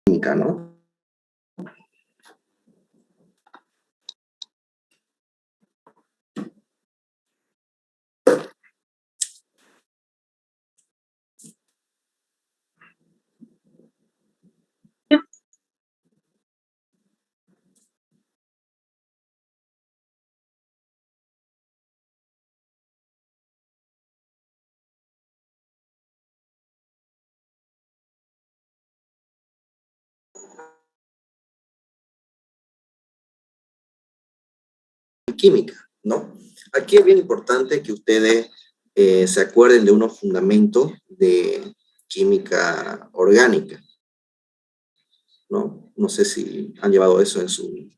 química, ¿no? Química, ¿no? Aquí es bien importante que ustedes se acuerden de unos fundamentos de química orgánica, ¿no? No sé si han llevado eso en su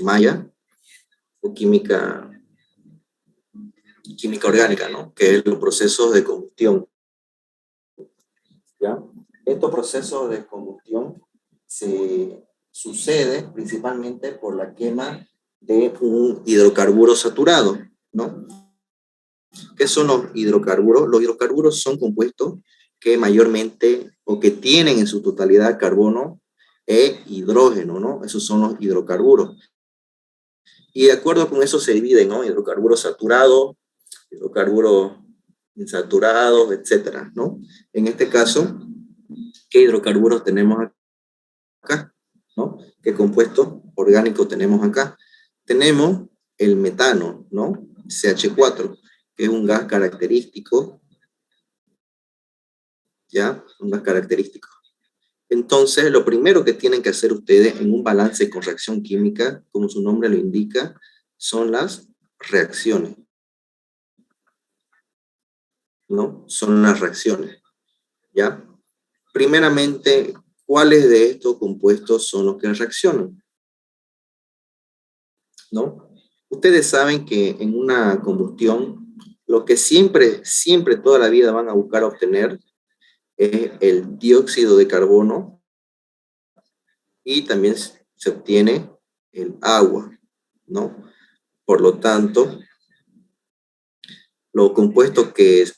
malla, o química orgánica, ¿no? Que es los procesos de combustión, ¿ya? Estos procesos de combustión se sucede principalmente por la quema de un hidrocarburo saturado, ¿no? ¿Qué son los hidrocarburos? Los hidrocarburos son compuestos que mayormente o que tienen en su totalidad carbono e hidrógeno, ¿no? Esos son los hidrocarburos. Y de acuerdo con eso se dividen, ¿no? Hidrocarburos saturados, hidrocarburos insaturados, etcétera, ¿no? En este caso, ¿qué hidrocarburos tenemos acá? ¿No? ¿Qué compuesto orgánico tenemos acá? Tenemos el metano, ¿no? CH4, que es un gas característico, ¿ya? Un gas característico. Entonces, lo primero que tienen que hacer ustedes en un balance con reacción química, como su nombre lo indica, son las reacciones, ¿no? Son las reacciones, ¿ya? Primeramente, ¿cuáles de estos compuestos son los que reaccionan? ¿No? Ustedes saben que en una combustión, lo que siempre, toda la vida van a buscar obtener es el dióxido de carbono y también se obtiene el agua, ¿no? Por lo tanto, los compuestos que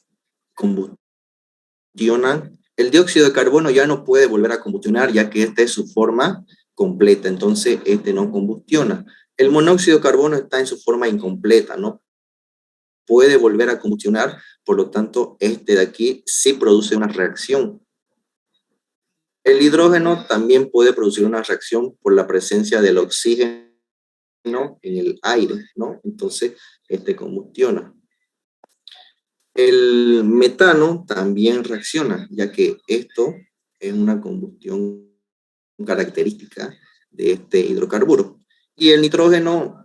combustionan, el dióxido de carbono ya no puede volver a combustionar, ya que esta es su forma completa, entonces este no combustiona. El monóxido de carbono está en su forma incompleta, no puede volver a combustionar, por lo tanto este de aquí sí produce una reacción. El hidrógeno también puede producir una reacción por la presencia del oxígeno en el aire, ¿no? Entonces este combustiona. El metano también reacciona, ya que esto es una combustión característica de este hidrocarburo. Y el nitrógeno,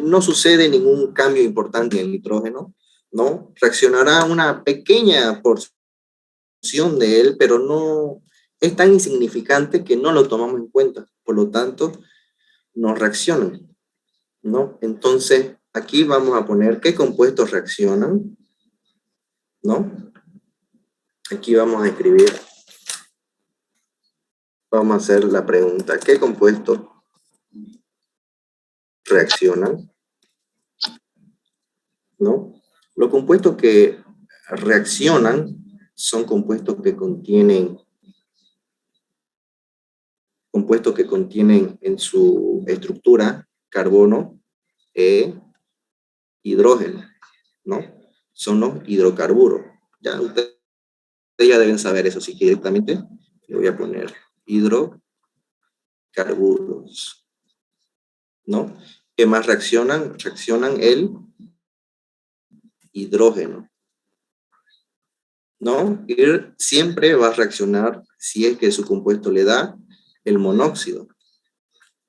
no sucede ningún cambio importante en el nitrógeno, ¿no? Reaccionará una pequeña porción de él, pero no es tan insignificante que no lo tomamos en cuenta. Por lo tanto, no reaccionan, ¿no? Entonces, aquí vamos a poner qué compuestos reaccionan, ¿no? Aquí vamos a escribir, vamos a hacer la pregunta, ¿qué compuestos reaccionan? ¿No? Los compuestos que reaccionan son compuestos que contienen en su estructura carbono e hidrógeno, ¿no? Son los hidrocarburos. Ya ustedes ya deben saber eso, así que directamente le voy a poner hidrocarburos, ¿no? ¿Qué más reaccionan? Reaccionan el hidrógeno, ¿no? Y siempre va a reaccionar si es que su compuesto le da el monóxido,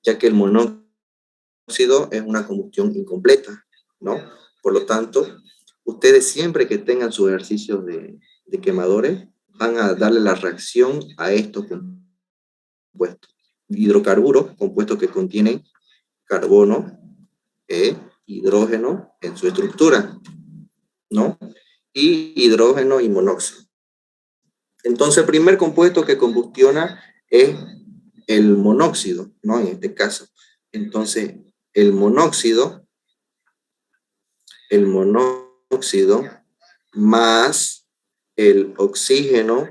ya que el monóxido es una combustión incompleta, ¿no? Por lo tanto, ustedes siempre que tengan sus ejercicios de quemadores, van a darle la reacción a estos compuestos. Hidrocarburos, compuestos que contienen carbono e hidrógeno en su estructura, ¿no? Y hidrógeno y monóxido. Entonces, el primer compuesto que combustiona es el monóxido, ¿no? En este caso. Entonces, el monóxido más el oxígeno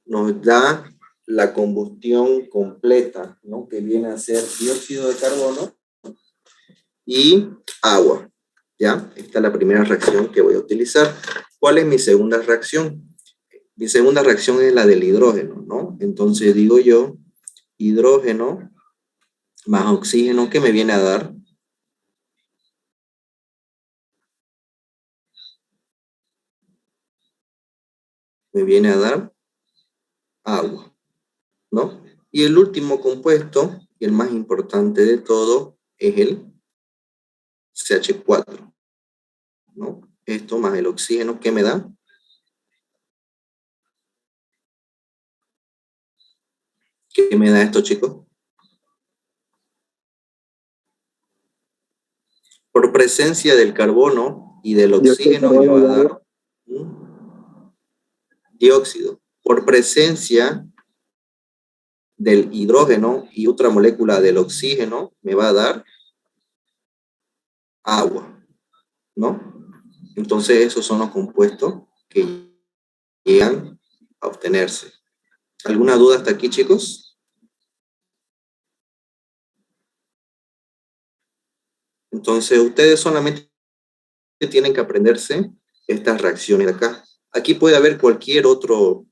nos da la combustión completa, ¿no? Que viene a ser dióxido de carbono y agua, ¿ya? Esta es la primera reacción que voy a utilizar. ¿Cuál es mi segunda reacción? Mi segunda reacción es la del hidrógeno, ¿no? Entonces digo yo, hidrógeno más oxígeno, ¿qué me viene a dar? Me viene a dar agua, ¿no? Y el último compuesto, y el más importante de todo, es el CH4, ¿no? Esto más el oxígeno, ¿qué me da? ¿Qué me da esto, chicos? Por presencia del carbono y del oxígeno me va a dar dióxido. Por presencia del hidrógeno y otra molécula del oxígeno me va a dar agua, ¿no? Entonces esos son los compuestos que llegan a obtenerse. ¿Alguna duda hasta aquí, chicos? Entonces ustedes solamente tienen que aprenderse estas reacciones de acá. Aquí puede haber cualquier otro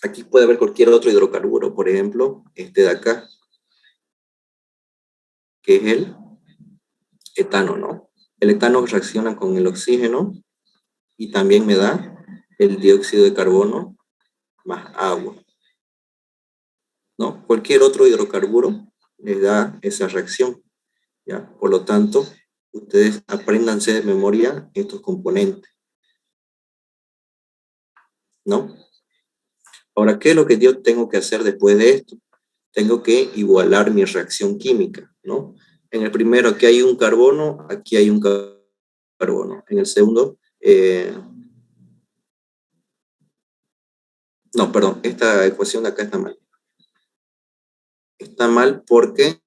hidrocarburo, por ejemplo, este de acá, que es el etano, ¿no? El etano reacciona con el oxígeno y también me da el dióxido de carbono más agua, ¿no? Cualquier otro hidrocarburo les da esa reacción, ¿ya? Por lo tanto, ustedes apréndanse de memoria estos componentes, ¿no? Ahora, ¿qué es lo que yo tengo que hacer después de esto? Tengo que igualar mi reacción química, ¿no? En el primero, aquí hay un carbono, aquí hay un carbono. En el segundo, no, perdón, esta ecuación de acá está mal. Está mal porque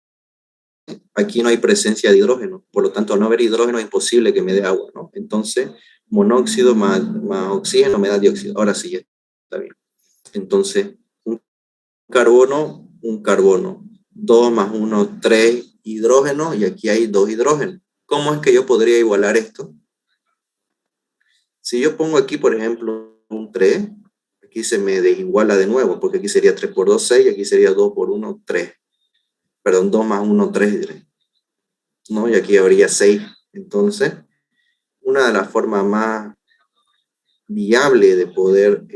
aquí no hay presencia de hidrógeno. Por lo tanto, al no haber hidrógeno es imposible que me dé agua, ¿no? Entonces, monóxido más oxígeno me da dióxido. Ahora sí, ya está bien. Entonces, un carbono. 2 más 1, 3 hidrógenos, y aquí hay 2 hidrógenos. ¿Cómo es que yo podría igualar esto? Si yo pongo aquí, por ejemplo, un 3, aquí se me desiguala de nuevo, porque aquí sería 3 por 2, 6, y aquí sería 2 por 1, 3. Perdón, 2 más 1, 3, ¿no? Y aquí habría 6. Entonces, una de las formas más viables de poder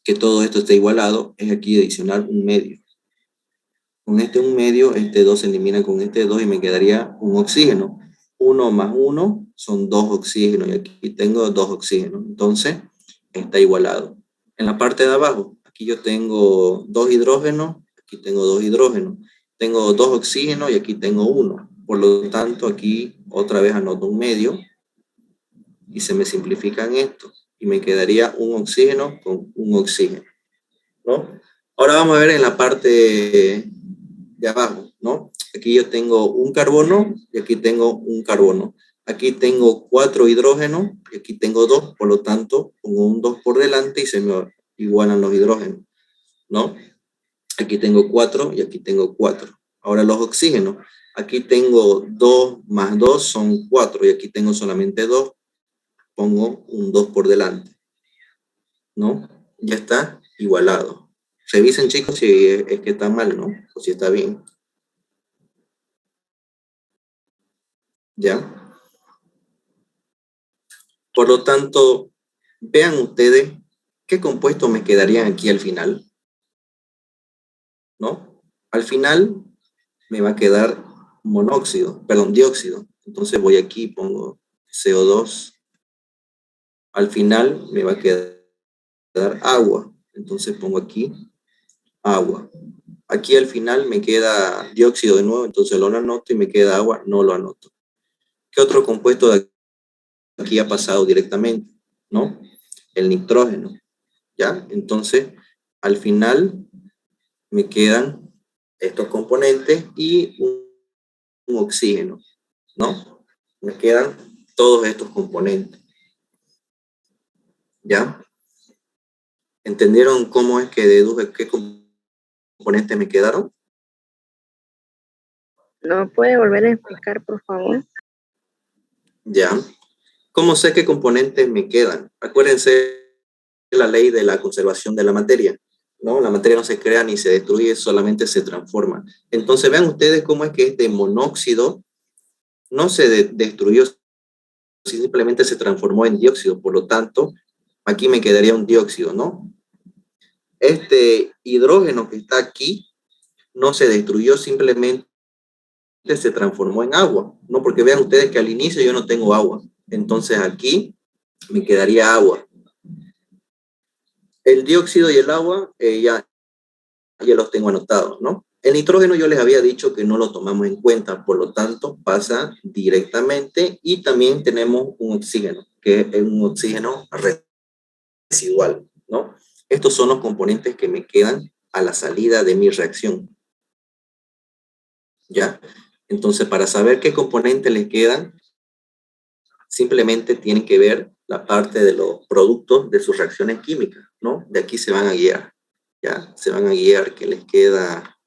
que todo esto esté igualado es aquí adicionar un medio. Con este un medio, este 2 se elimina con este 2 y me quedaría un oxígeno. 1 más 1 son 2 oxígenos, y aquí tengo 2 oxígenos. Entonces, está igualado. En la parte de abajo, aquí yo tengo 2 hidrógenos, aquí tengo 2 hidrógenos. Tengo 2 oxígenos y aquí tengo 1. Por lo tanto, aquí otra vez anoto un medio y se me simplifican esto. Y me quedaría un oxígeno con un oxígeno, ¿no? Ahora vamos a ver en la parte de abajo, ¿no? Aquí yo tengo un carbono y aquí tengo un carbono. Aquí tengo 4 hidrógenos y aquí tengo 2, por lo tanto, pongo un 2 por delante y se me igualan los hidrógenos, ¿no? Aquí tengo 4 y aquí tengo 4. Ahora los oxígenos. Aquí tengo 2 más 2 son 4 y aquí tengo solamente 2. Pongo un 2 por delante, ¿no? Ya está igualado. Revisen, chicos, si es que está mal, ¿no? O si está bien. ¿Ya? Por lo tanto, vean ustedes qué compuestos me quedarían aquí al final, ¿no? Al final me va a quedar dióxido. Entonces voy aquí y pongo CO2. Al final me va a quedar agua. Entonces pongo aquí agua. Aquí al final me queda dióxido de nuevo, entonces lo anoto, y me queda agua, no lo anoto. ¿Qué otro compuesto de aquí ha pasado directamente? ¿No? El nitrógeno, ¿ya? Entonces, al final me quedan estos componentes y un oxígeno, ¿no? Me quedan todos estos componentes. ¿Ya? ¿Entendieron cómo es que deduje qué componentes me quedaron? ¿No puede volver a explicar, por favor? ¿Ya? ¿Cómo sé qué componentes me quedan? Acuérdense de la ley de la conservación de la materia, ¿no? La materia no se crea ni se destruye, solamente se transforma. Entonces vean ustedes cómo es que este monóxido no se destruyó, simplemente se transformó en dióxido. Por lo tanto, aquí me quedaría un dióxido, ¿no? Este hidrógeno que está aquí no se destruyó, simplemente se transformó en agua, ¿no? Porque vean ustedes que al inicio yo no tengo agua. Entonces aquí me quedaría agua. El dióxido y el agua ya los tengo anotados, ¿no? El nitrógeno yo les había dicho que no lo tomamos en cuenta, por lo tanto pasa directamente, y también tenemos un oxígeno, que es un oxígeno residual, ¿no? Estos son los componentes que me quedan a la salida de mi reacción, ¿ya? Entonces, para saber qué componentes les quedan, simplemente tienen que ver la parte de los productos de sus reacciones químicas, ¿no? De aquí se van a guiar, ¿ya? Se van a guiar que les queda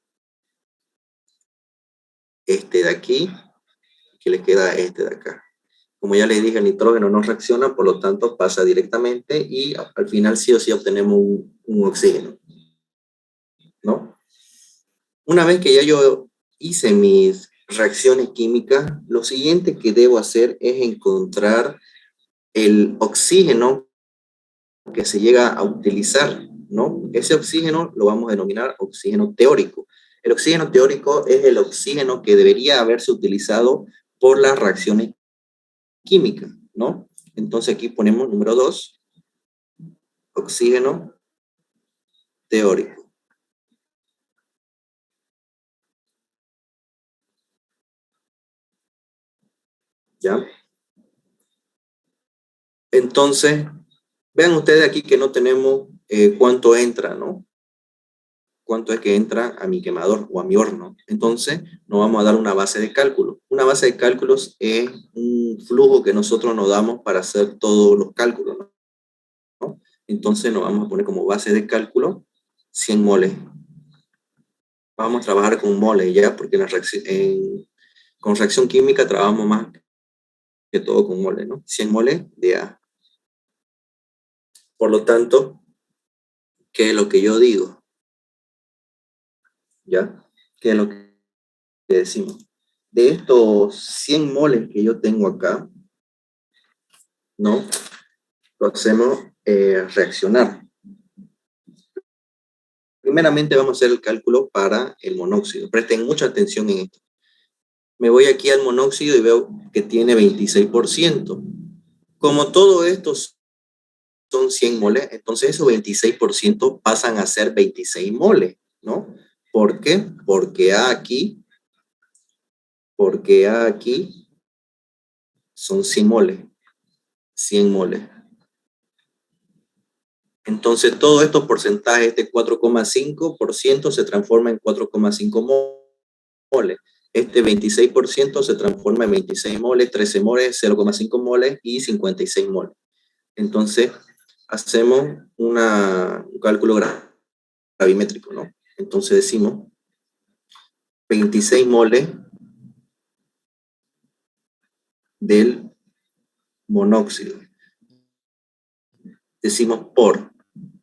este de aquí, que les queda este de acá. Como ya les dije, el nitrógeno no reacciona, por lo tanto pasa directamente y al final sí o sí obtenemos un oxígeno, ¿no? Una vez que ya yo hice mis reacciones químicas, lo siguiente que debo hacer es encontrar el oxígeno que se llega a utilizar, ¿no? Ese oxígeno lo vamos a denominar oxígeno teórico. El oxígeno teórico es el oxígeno que debería haberse utilizado por las reacciones químicas, ¿no? Entonces aquí ponemos número 2, oxígeno teórico. ¿Ya? Entonces, vean ustedes aquí que no tenemos cuánto entra, ¿no? Cuánto es que entra a mi quemador o a mi horno. Entonces, nos vamos a dar una base de cálculo. Una base de cálculos es un flujo que nosotros nos damos para hacer todos los cálculos, ¿no? Entonces, nos vamos a poner como base de cálculo 100 moles. Vamos a trabajar con moles ya, porque con reacción química trabajamos más que todo con moles, ¿no? 100 moles de A. Por lo tanto, ¿qué es lo que yo digo? ¿Ya? ¿Qué es lo que decimos? De estos 100 moles que yo tengo acá, ¿no? Lo hacemos reaccionar. Primeramente vamos a hacer el cálculo para el monóxido. Presten mucha atención en esto. Me voy aquí al monóxido y veo que tiene 26%. Como todo esto son 100 moles, entonces esos 26% pasan a ser 26 moles, ¿no? ¿Por qué? Porque A aquí son 100 moles, 100 moles. Entonces, todos estos porcentajes, este 4,5% se transforma en 4,5 moles. Este 26% se transforma en 26 moles, 13 moles, 0,5 moles y 56 moles. Entonces, hacemos un cálculo gravimétrico, ¿no? Entonces decimos 26 moles del monóxido. Decimos por.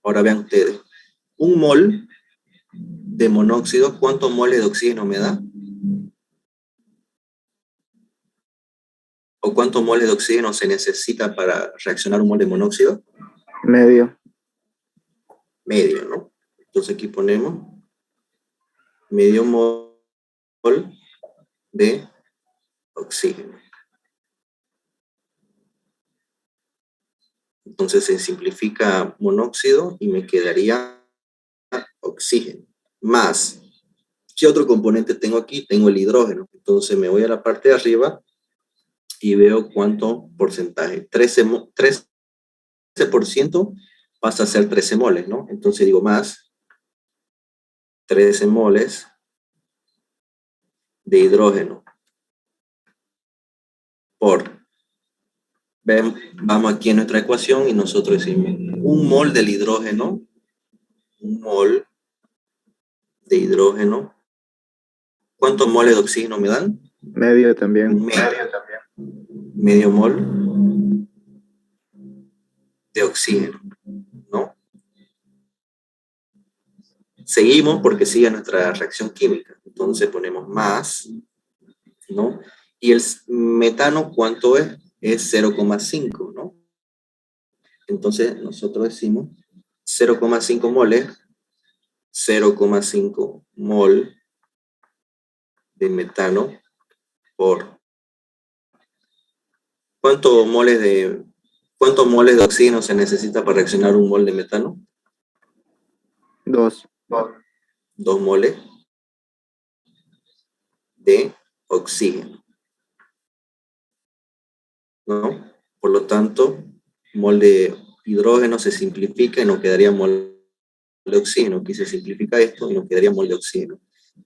Ahora vean ustedes. Un mol de monóxido, ¿cuántos moles de oxígeno me da? ¿O cuántos moles de oxígeno se necesita para reaccionar un mol de monóxido? Medio. Medio, ¿no? Entonces aquí ponemos medio mol de oxígeno. Entonces se simplifica monóxido y me quedaría oxígeno. Más, ¿qué otro componente tengo aquí? Tengo el hidrógeno. Entonces me voy a la parte de arriba y veo cuánto porcentaje. 13% pasa a ser 13 moles, ¿no? Entonces digo más 13 moles de hidrógeno por Vamos aquí en nuestra ecuación y nosotros decimos un mol del hidrógeno, un mol de hidrógeno. ¿Cuántos moles de oxígeno me dan? Medio también. Medio mol de oxígeno, ¿no? Seguimos porque sigue nuestra reacción química. Entonces ponemos más, ¿no? Y el metano, ¿cuánto es? Es 0,5, ¿no? Entonces nosotros decimos 0,5 moles, 0,5 mol de metano por ¿cuántos moles de oxígeno se necesita para reaccionar un mol de metano? 2. 2 moles de oxígeno, ¿no? Por lo tanto, mol de hidrógeno se simplifica y nos quedaría mol de oxígeno. Aquí se simplifica esto y nos quedaría mol de oxígeno.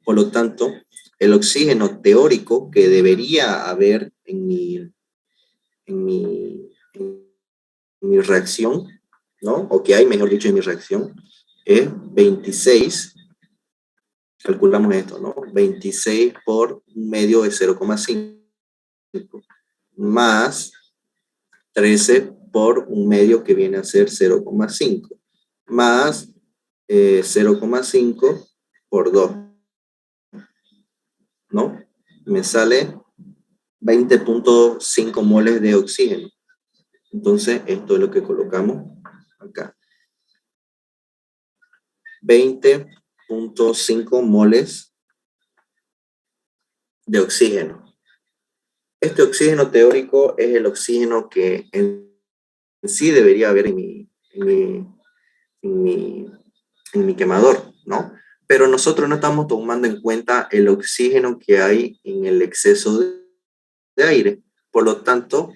Por lo tanto, el oxígeno teórico que debería haber en mi reacción, ¿no? O que hay, mejor dicho, en mi reacción, es 26, calculamos esto, ¿no? 26 por un medio de 0,5, más 13 por un medio que viene a ser 0,5, más 0,5 por 2, ¿no? Me sale 20,5 moles de oxígeno. Entonces, esto es lo que colocamos acá. 20,5 moles de oxígeno. Este oxígeno teórico es el oxígeno que en sí debería haber en mi quemador, ¿no? Pero nosotros no estamos tomando en cuenta el oxígeno que hay en el exceso de aire. Por lo tanto,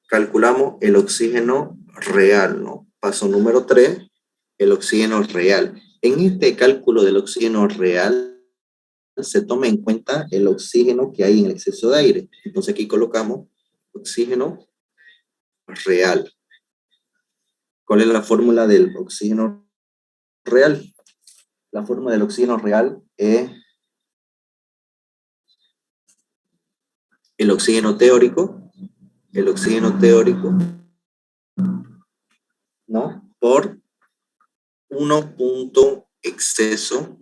calculamos el oxígeno real, ¿no? Paso número 3, el oxígeno real. En este cálculo del oxígeno real se toma en cuenta el oxígeno que hay en el exceso de aire. Entonces aquí colocamos oxígeno real. ¿Cuál es la fórmula del oxígeno real? La fórmula del oxígeno real es el oxígeno teórico, ¿no? Por 1 punto exceso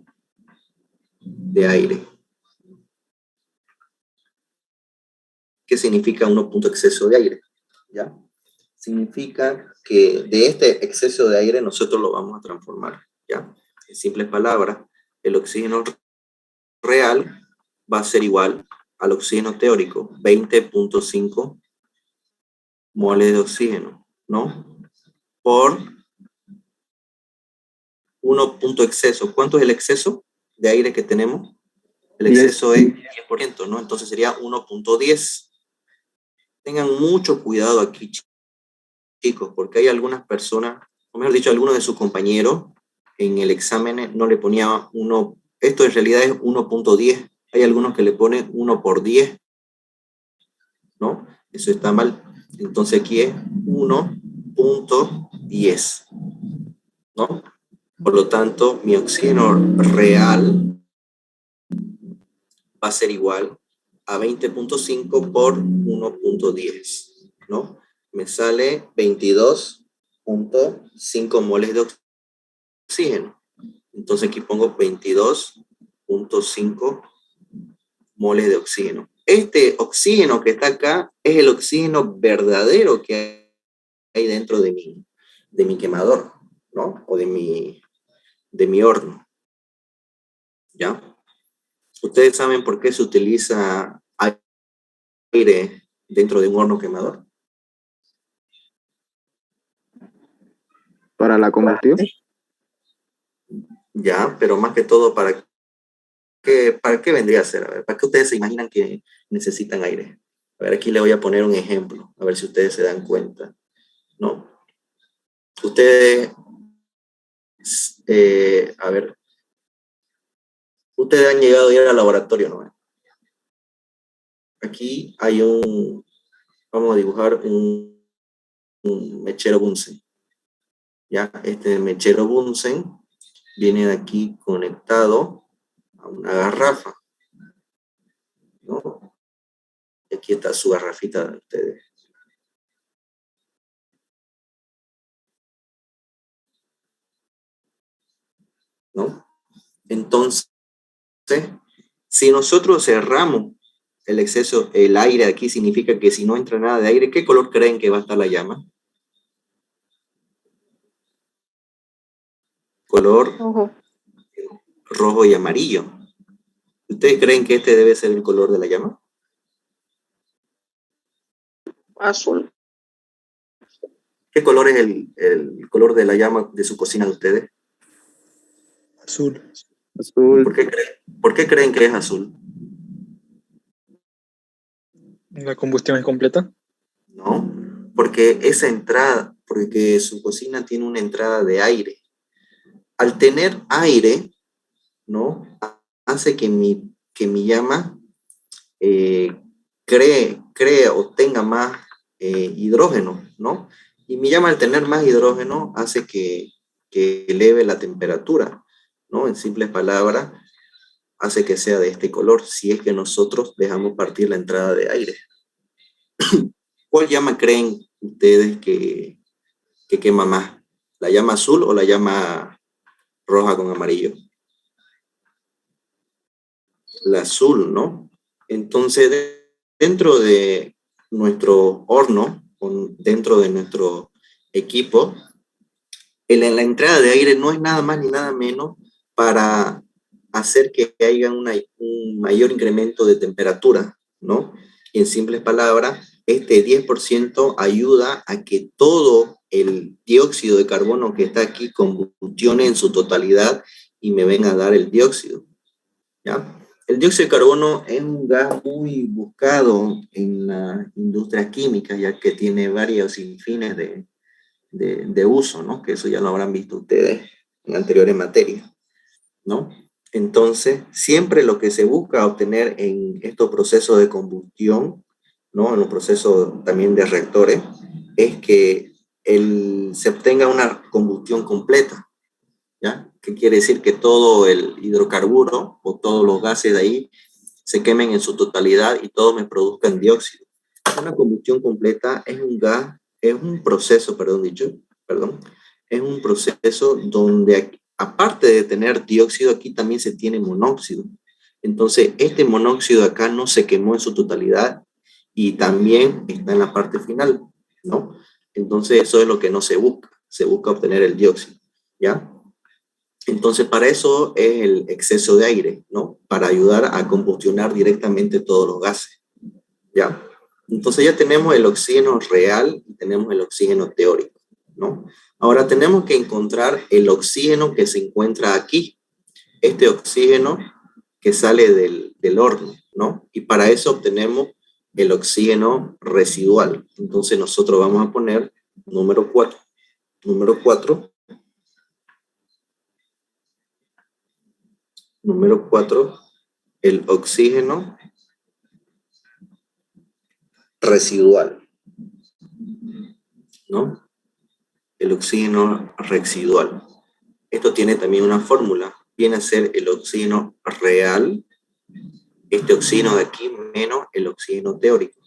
de aire. ¿Qué significa 1 punto exceso de aire? ¿Ya? Significa que de este exceso de aire nosotros lo vamos a transformar, ¿ya? En simples palabras, el oxígeno real va a ser igual al oxígeno teórico, 20,5 moles de oxígeno, ¿no? Por 1 punto exceso. ¿Cuánto es el exceso de aire que tenemos? El exceso es 10%, ¿no? Entonces sería 1,10. Tengan mucho cuidado aquí, chicos, porque hay algunas personas, o mejor dicho, algunos de sus compañeros en el examen no le ponía 1, esto en realidad es 1,10. Hay algunos que le ponen 1 por 10, ¿no? Eso está mal. Entonces aquí es 1,10, ¿no? Por lo tanto, mi oxígeno real va a ser igual a 20,5 por 1,10, ¿no? Me sale 22,5 moles de oxígeno. Entonces aquí pongo 22,5 moles de oxígeno. Este oxígeno que está acá es el oxígeno verdadero que hay dentro de mi quemador, ¿no? O de mi horno, ¿ya? ¿Ustedes saben por qué se utiliza aire dentro de un horno quemador? Para la combustión. Ya, pero más que todo, ¿para qué vendría a ser? A ver, ¿para qué ustedes se imaginan que necesitan aire? A ver, aquí le voy a poner un ejemplo, a ver si ustedes se dan cuenta, ¿no? Ustedes, a ver, ustedes han llegado a ir al laboratorio, ¿no? Aquí hay vamos a dibujar un mechero Bunsen. Ya, este mechero Bunsen viene de aquí conectado a una garrafa, ¿no? Y aquí está su garrafita de ustedes. ¿No? Entonces, si nosotros cerramos el exceso, el aire aquí significa que si no entra nada de aire, ¿qué color creen que va a estar la llama? Color rojo y amarillo. ¿Ustedes creen que este debe ser el color de la llama? Azul. ¿Qué color es el color de la llama de su cocina de ustedes? Azul. Azul. ¿Por qué creen que es azul? ¿La combustión es completa? No, porque esa entrada, porque su cocina tiene una entrada de aire. Al tener aire, ¿no? Hace que mi llama cree o tenga más hidrógeno, ¿no? Y mi llama al tener más hidrógeno hace que eleve la temperatura, ¿no? En simples palabras, hace que sea de este color, si es que nosotros dejamos partir la entrada de aire. ¿Cuál llama creen ustedes que quema más? ¿La llama azul o la llama roja con amarillo? La azul, ¿no? Entonces, dentro de nuestro horno, dentro de nuestro equipo, en la entrada de aire no es nada más ni nada menos para hacer que haya un mayor incremento de temperatura, ¿no? Y en simples palabras, este 10% ayuda a que todo el dióxido de carbono que está aquí combustione en su totalidad y me venga a dar el dióxido, ¿ya? El dióxido de carbono es un gas muy buscado en las industrias químicas, ya que tiene varios fines de uso, ¿no? Que eso ya lo habrán visto ustedes en anteriores materias, ¿no? Entonces, siempre lo que se busca obtener en estos procesos de combustión, ¿no? En los procesos también de reactores, es que se obtenga una combustión completa, ¿ya? ¿Qué quiere decir? Que todo el hidrocarburo o todos los gases de ahí se quemen en su totalidad y todos me produzcan dióxido. Una combustión completa es un gas, es un proceso, es un proceso donde aparte de tener dióxido, aquí también se tiene monóxido. Entonces, este monóxido acá no se quemó en su totalidad y también está en la parte final, ¿no? Entonces, eso es lo que no se busca obtener el dióxido, ¿ya? Entonces, para eso es el exceso de aire, ¿no? Para ayudar a combustionar directamente todos los gases, ¿ya? Entonces ya tenemos el oxígeno real y tenemos el oxígeno teórico, ¿no? Ahora tenemos que encontrar el oxígeno que se encuentra aquí, este oxígeno que sale del horno, ¿no? Y para eso obtenemos el oxígeno residual. Entonces nosotros vamos a poner número 4. Número 4. Número 4, el oxígeno residual, ¿no? El oxígeno residual. Esto tiene también una fórmula. Viene a ser el oxígeno real, este oxígeno de aquí, menos el oxígeno teórico.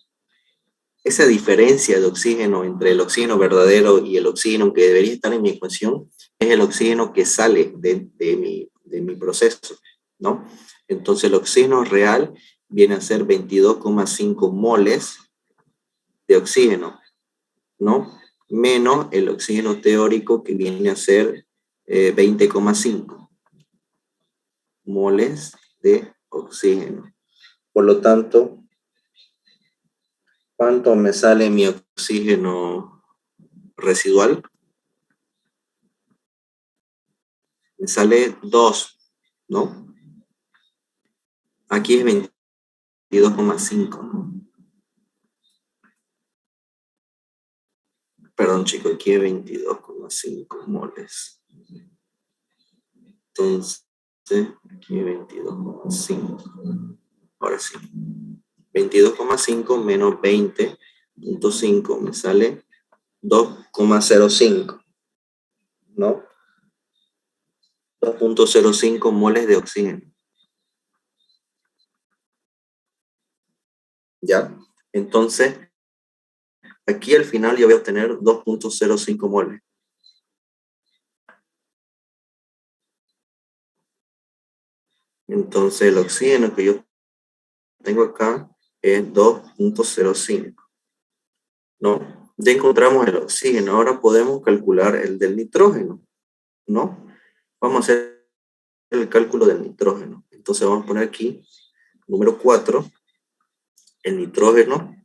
Esa diferencia de oxígeno entre el oxígeno verdadero y el oxígeno que debería estar en mi ecuación es el oxígeno que sale de mi proceso, ¿no? Entonces el oxígeno real viene a ser 22,5 moles de oxígeno, ¿no? Menos el oxígeno teórico que viene a ser 20,5 moles de oxígeno. Por lo tanto, ¿cuánto me sale mi oxígeno residual? Me sale 2, ¿no? Aquí es 22,5, ¿no? Perdón, chicos, aquí es 22,5 moles. Entonces, aquí es 22,5. Ahora sí. 22,5 menos 20,5 me sale 2,05, ¿no? 2,05 moles de oxígeno. ¿Ya? Entonces, aquí al final yo voy a obtener 2,05 moles. Entonces, el oxígeno que yo tengo acá es 2,05, ¿no? Ya encontramos el oxígeno, ahora podemos calcular el del nitrógeno, ¿no? Vamos a hacer el cálculo del nitrógeno. Entonces vamos a poner aquí, número 4, el nitrógeno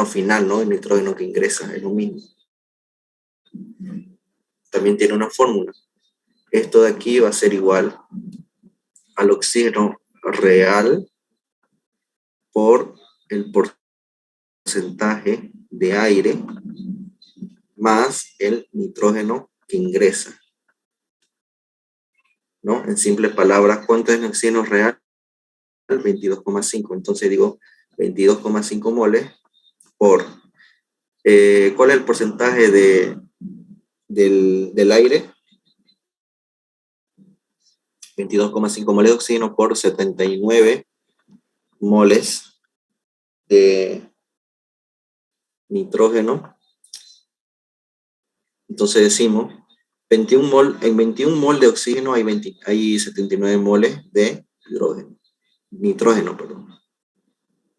final, ¿no? El nitrógeno que ingresa, es lo mismo. También tiene una fórmula. Esto de aquí va a ser igual al oxígeno real por el porcentaje de aire más el nitrógeno que ingresa, ¿no? En simples palabras, ¿cuánto es el oxígeno real? 22,5. Entonces digo 22,5 moles por, ¿cuál es el porcentaje del aire? 22,5 moles de oxígeno por 79 moles de nitrógeno. Entonces decimos, en 21 mol de oxígeno hay 79 moles de nitrógeno, perdón.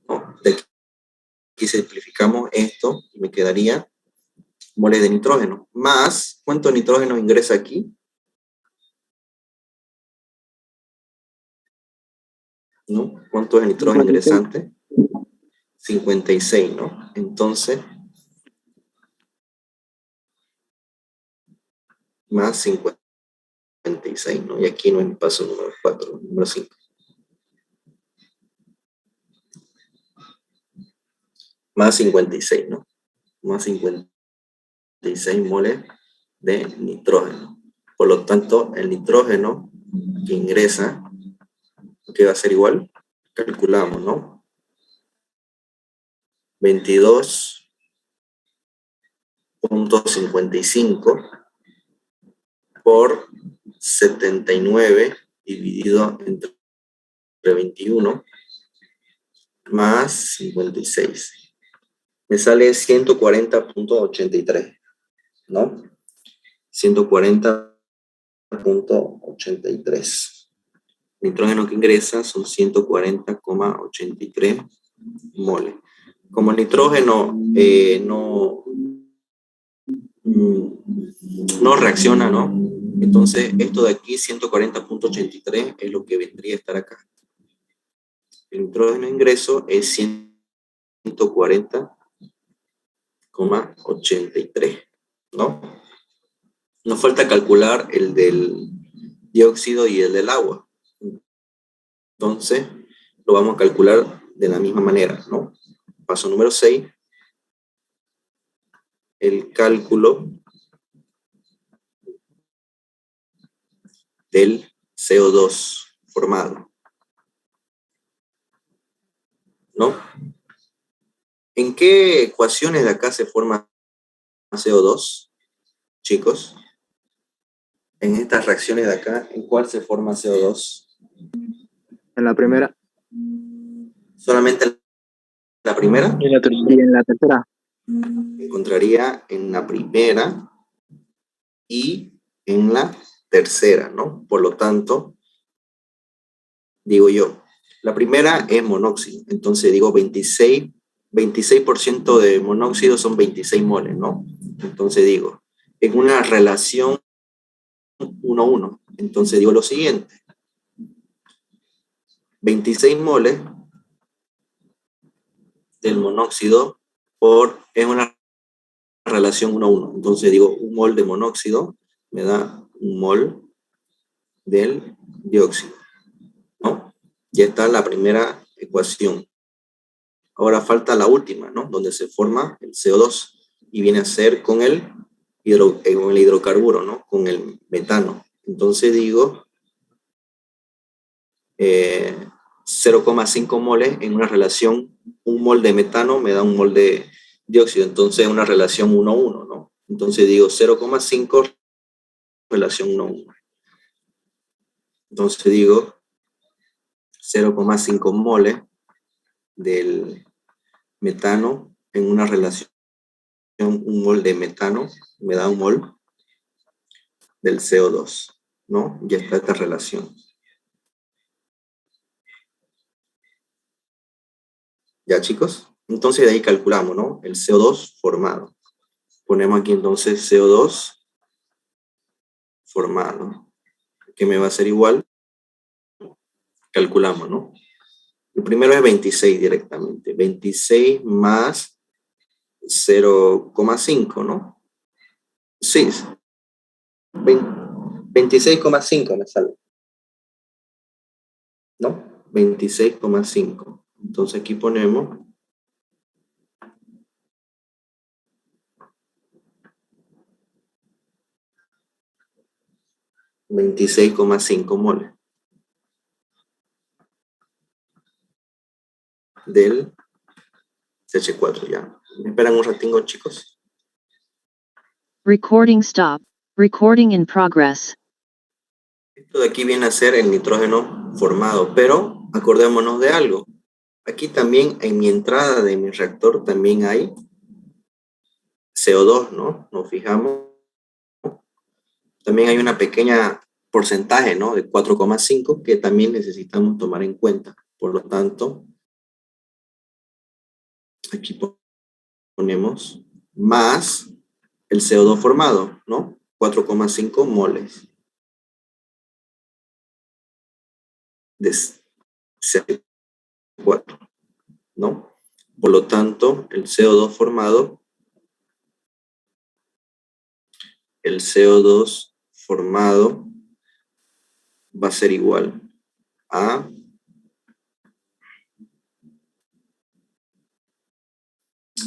¿No? De aquí simplificamos esto y me quedaría moles de nitrógeno, más, ¿cuánto nitrógeno ingresa aquí? ¿No? ¿Cuánto es el nitrógeno ingresante? 56, ¿no? Entonces, más 56, ¿no? Y aquí no es el paso número 4, número 5. Más 56, ¿no? Más 56 moles de nitrógeno. Por lo tanto, el nitrógeno que ingresa, que va a ser igual, calculamos, ¿no? 22,55 por 79 dividido entre 21 más 56. Me sale 140,83, ¿no? 140,83. Nitrógeno que ingresa son 140,83 moles. Como el nitrógeno no reacciona, ¿no? Entonces, esto de aquí, 140,83, es lo que vendría a estar acá. El nitrógeno ingreso es 140,83, ¿no? Nos falta calcular el del dióxido y el del agua. Entonces, lo vamos a calcular de la misma manera, ¿no? Paso número 6, el cálculo del CO2 formado, ¿no? ¿En qué ecuaciones de acá se forma CO2, chicos? En estas reacciones de acá, ¿en cuál se forma CO2? En la primera. ¿Solamente en la primera? Y la tercera. Y en la tercera. Encontraría en la primera y en la tercera, ¿no? Por lo tanto, digo yo, la primera es monóxido, entonces digo 26% de monóxido son 26 moles, ¿no? Entonces digo, en una relación 1:1, entonces digo lo siguiente, 26 moles del monóxido es una relación 1:1, entonces digo, un mol de monóxido me da un mol del dióxido, ¿no? Ya está la primera ecuación. Ahora falta la última, ¿no? Donde se forma el CO2 y viene a ser con el hidrocarburo, ¿no? Con el metano. Entonces digo 0,5 moles en una relación, un mol de metano me da un mol de dióxido. Entonces, una relación 1:1, ¿no? Entonces digo 0,5 relación 1:1. Entonces digo 0,5 moles del metano en una relación, un mol de metano me da un mol del CO2, ¿no? Ya está esta relación. ¿Ya, chicos? Entonces de ahí calculamos, ¿no? El CO2 formado. Ponemos aquí entonces CO2 formado, que me va a ser igual, calculamos, ¿no? El primero es 26 directamente. 26 más 0,5, ¿no? Sí, 26,5 me sale, ¿no? 26,5. Entonces aquí ponemos 26,5 moles del CH4, ya. ¿Me esperan un ratingo, chicos? Recording stop. Recording in progress. Esto de aquí viene a ser el nitrógeno formado, pero acordémonos de algo. Aquí también en mi entrada de mi reactor también hay CO2, ¿no? Nos fijamos. También hay una pequeña porcentaje, ¿no? De 4,5 que también necesitamos tomar en cuenta. Por lo tanto, aquí ponemos más el CO2 formado, ¿no? 4,5 moles de C4, ¿no? Por lo tanto, el CO2 formado va a ser igual a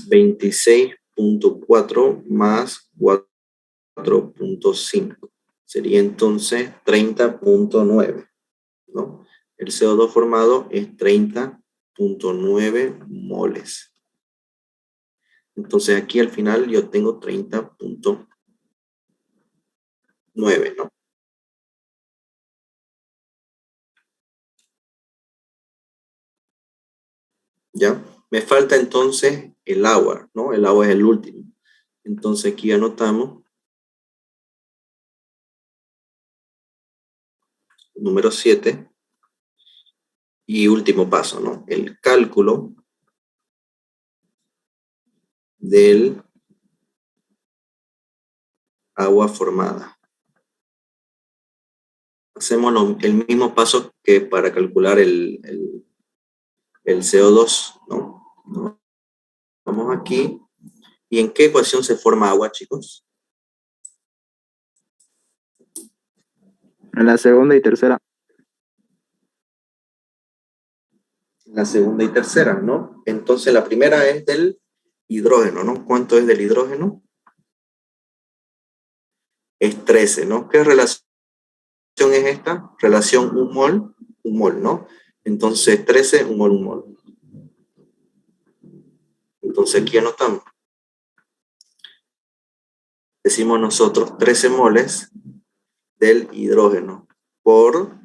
26,4 más 4,5. Sería entonces 30,9, ¿no? El CO2 formado es 30,9 moles. Entonces aquí al final yo tengo 30,9, ¿no? ¿Ya? Me falta entonces el agua, ¿no? El agua es el último. Entonces aquí anotamos número 7 y último paso, ¿no? El cálculo del agua formada. Hacemos el mismo paso que para calcular el CO2, ¿no? Vamos aquí. ¿Y en qué ecuación se forma agua, chicos? En la segunda y tercera. La segunda y tercera, ¿no? Entonces la primera es del hidrógeno, ¿no? ¿Cuánto es del hidrógeno? Es 13, ¿no? ¿Qué relación es esta? Relación un mol, ¿no? Entonces 13, un mol. Entonces aquí anotamos. Decimos nosotros 13 moles del hidrógeno por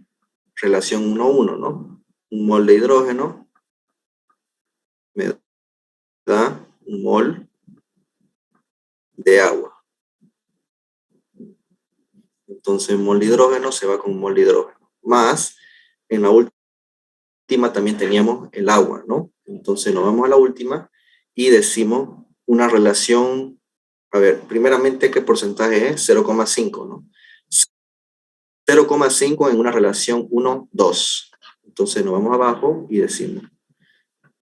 relación 1:1, ¿no? Un mol de hidrógeno me da un mol de agua. Entonces mol de hidrógeno se va con mol de hidrógeno. Más, en la última también teníamos el agua, ¿no? Entonces nos vamos a la última y decimos una relación, a ver, primeramente, ¿qué porcentaje es? 0,5, ¿no? 0,5 en una relación 1:2. Entonces nos vamos abajo y decimos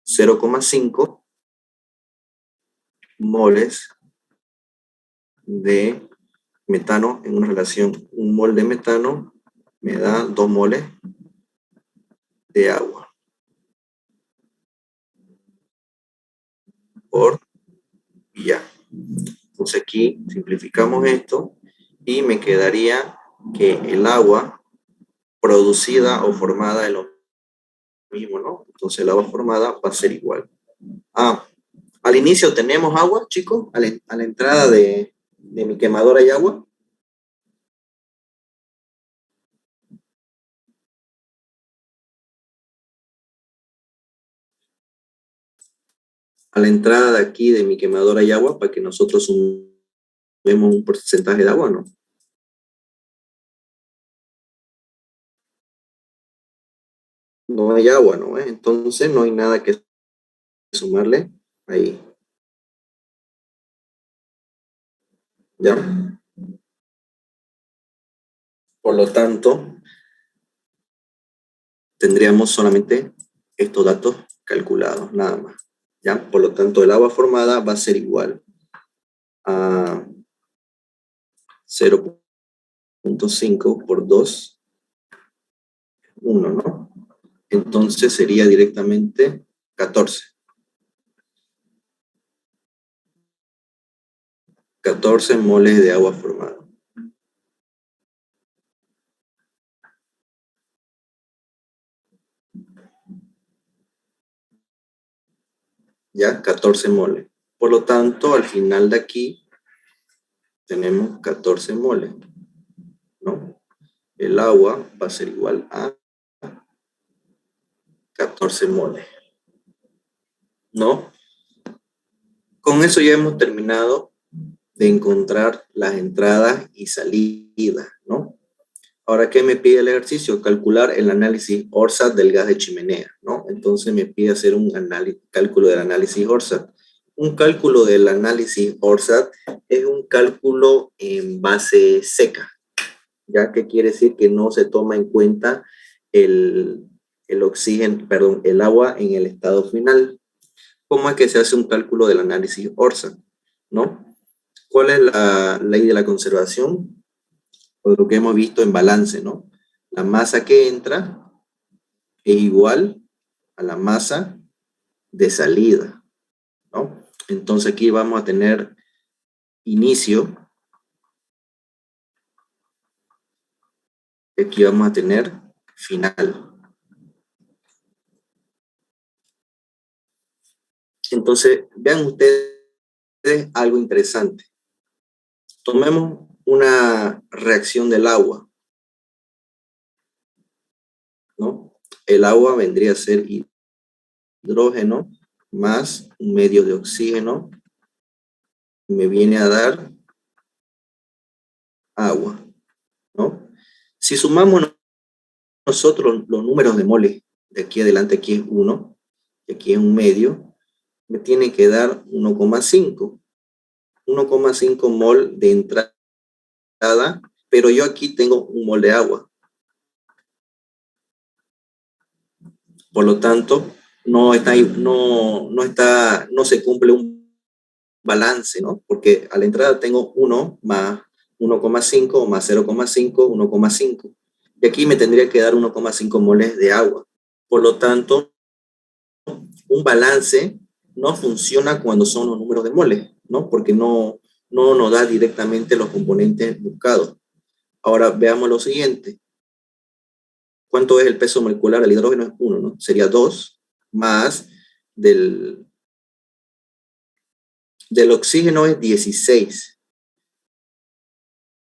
0,5 moles de metano en una relación. Un mol de metano me da 2 moles de agua. Por ya. Entonces aquí simplificamos esto y me quedaría que el agua producida o formada es lo mismo, ¿no? Entonces el agua formada va a ser igual a Al inicio tenemos agua, chicos, a la entrada de mi quemadora hay agua. A la entrada de aquí de mi quemadora hay agua para que nosotros sumemos un porcentaje de agua, ¿no? No hay agua, ¿no? Entonces no hay nada que sumarle ahí. ¿Ya? Por lo tanto, tendríamos solamente estos datos calculados, nada más. ¿Ya? Por lo tanto, el agua formada va a ser igual a 0.5 por 2, 1, ¿no? Entonces sería directamente 14. 14 moles de agua formada. ¿Ya? 14 moles. Por lo tanto, al final de aquí tenemos 14 moles, ¿no? El agua va a ser igual a 14 moles, ¿no? Con eso ya hemos terminado de encontrar las entradas y salidas, ¿no? Ahora, ¿qué me pide el ejercicio? Calcular el análisis ORSAT del gas de chimenea, ¿no? Entonces me pide hacer un cálculo del análisis ORSAT. Un cálculo del análisis ORSAT es un cálculo en base seca, ¿ya? ¿Qué quiere decir? Que no se toma en cuenta el oxígeno, perdón, el agua en el estado final. ¿Cómo es que se hace un cálculo del análisis ORSAT, ¿no? ¿Cuál es la ley de la conservación? O lo que hemos visto en balance, ¿no? La masa que entra es igual a la masa de salida, ¿no? Entonces aquí vamos a tener inicio, y aquí vamos a tener final. Entonces, vean ustedes algo interesante. Tomemos una reacción del agua, ¿no? El agua vendría a ser hidrógeno más un medio de oxígeno, me viene a dar agua, ¿no? Si sumamos nosotros los números de moles, de aquí adelante aquí es 1, y aquí es un medio, me tiene que dar 1,5. 1,5 mol de entrada, pero yo aquí tengo un mol de agua. Por lo tanto, no se cumple un balance, ¿no? Porque a la entrada tengo 1 más 1,5 más 0,5, 1,5. Y aquí me tendría que dar 1,5 moles de agua. Por lo tanto, un balance no funciona cuando son los números de moles, ¿no? Porque no nos da directamente los componentes buscados. Ahora veamos lo siguiente. ¿Cuánto es el peso molecular del hidrógeno? Es 1, ¿no? Sería 2 más del oxígeno es 16.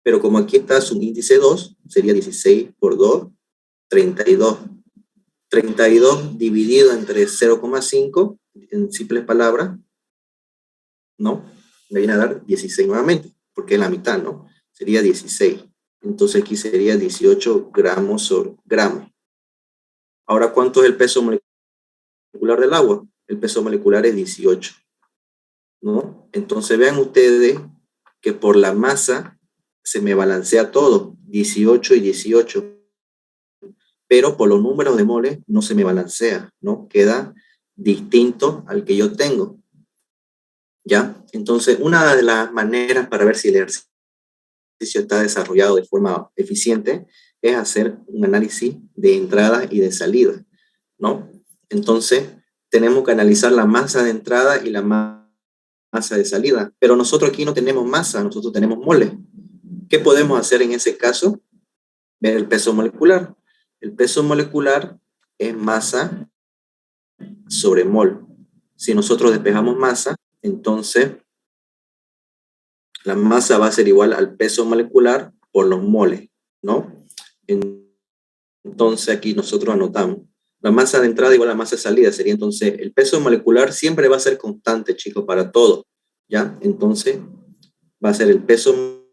Pero como aquí está su índice 2, sería 16 por 2, 32. 32 dividido entre 0,5, en simples palabras, ¿no? Me viene a dar 16 nuevamente, porque es la mitad, ¿no? Sería 16. Entonces aquí sería 18 gramos sobre gramo. Ahora, ¿cuánto es el peso molecular del agua? El peso molecular es 18, ¿no? Entonces vean ustedes que por la masa se me balancea todo, 18 y 18, pero por los números de moles no se me balancea, ¿no? Queda distinto al que yo tengo, ¿ya? Entonces, una de las maneras para ver si el ejercicio está desarrollado de forma eficiente es hacer un análisis de entrada y de salida, ¿no? Entonces, tenemos que analizar la masa de entrada y la masa de salida, pero nosotros aquí no tenemos masa, nosotros tenemos moles. ¿Qué podemos hacer en ese caso? Ver el peso molecular. El peso molecular es masa sobre mol. Si nosotros despejamos masa, Entonces, la masa va a ser igual al peso molecular por los moles, ¿no? Entonces, aquí nosotros anotamos. La masa de entrada igual a la masa de salida. Sería entonces, el peso molecular siempre va a ser constante, chicos, para todo, ¿ya? Entonces, va a ser el peso